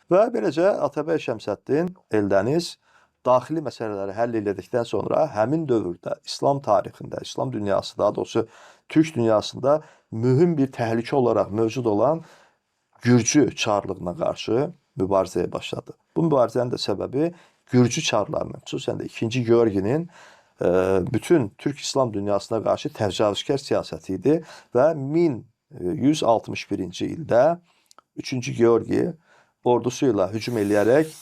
Və beləcə Atabəy Şəmsəddin Eldəniz daxili məsələləri həll edildikdən sonra həmin dövrdə İslam tarixində, İslam dünyası, daha doğrusu Türk dünyasında mühüm bir təhlükə olaraq mövcud olan Gürcü çarlığına qarşı mübarizəyə başladı. Bu mübarizənin də səbəbi Gürcü çarlarının, xüsusən də 2-ci Georginin bütün Türk İslam dünyasına qarşı təcavüzkar siyasəti idi və 1161-ci ildə 3-cü Georgi ordusu ilə hücum eləyərək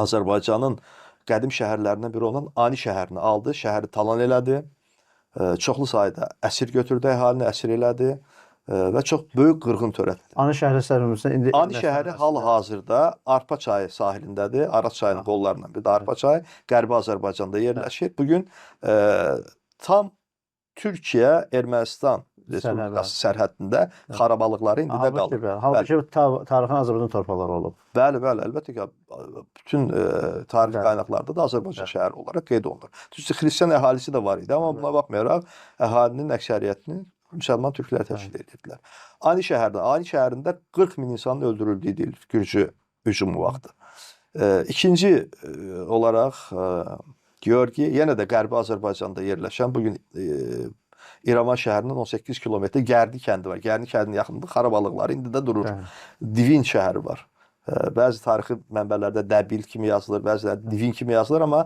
Azərbaycanın qədim şəhərlərindən biri olan Ani şəhərini aldı, şəhəri talan elədi. Çoxlu sayda əsir götürdü, əhalini əsir elədi və çox böyük qırğın törətdi. Ani şəhəri sərhəmizdə indi Ani şəhəri hal-hazırda Arpa çayı sahilindədir. Araz çayının qollarından biri də Arpa çayı. Qərbi Azərbaycanda yerləşir. Bugün tam Türkiyə, Ermənistan Respublikası sərhədində xarabalıqları indi də qalır. Halbuki tarixin Azərbaycan torpaqları olub. Bəli, əlbəttə ki, bütün tarix qaynaqlarda da Azərbaycan şəhəri olaraq qeyd olunur. Düzdür, xristian əhalisi də var idi, amma buna baxmayaraq əhalinin əksəriyyətini müsəlman türklər təşkil edirdilər. Ani şəhərində 40 min insanın öldürüldüyü deyilir Gürcü hücumu vaxtı. İkinci olaraq Georgi yenə də Qərbi Azərbaycanda yerləşən, bugün İrəvan şəhərindən 18 kilometr Gərdi kəndi var. Gərdi kəndinin yaxınında xarabalıqları indi də durur. Divin şəhəri var. Bəzi tarixi mənbələrdə Dəbil kimi yazılır, bəziləri Divin kimi yazılır, amma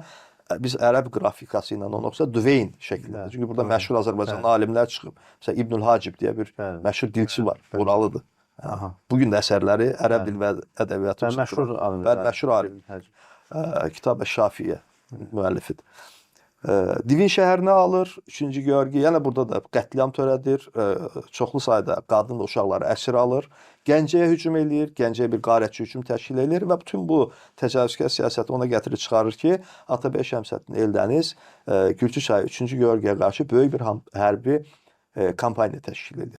biz ərəb qrafikası ilə onu oxusa Düveyn şəklində. Çünki burada məşhur Azərbaycanlı alimlər çıxıb. Məsələn İbnül Hacib deyə bir məşhur dilçi var, buralıdır. Bugün də əsərləri ərəb dil və ədəbiyyatı məşhur alim. Kitab-ı Şafiyə müəllifidir. Divin şəhərini alır, 3-cü Georgi, yəni burada da qətliam törədir, çoxlu sayda qadın və uşaqları əsir alır, Gəncəyə hücum eləyir, Gəncəyə bir qarətçi hücum təşkil eləyir və bütün bu təcavüzkar siyasəti ona gətirir çıxarır ki, Atabəy Şəmsəddin Eldəniz Gürcü çayı 3-cü Georgiyə qarşı böyük bir hərbi kampaniya təşkil edir.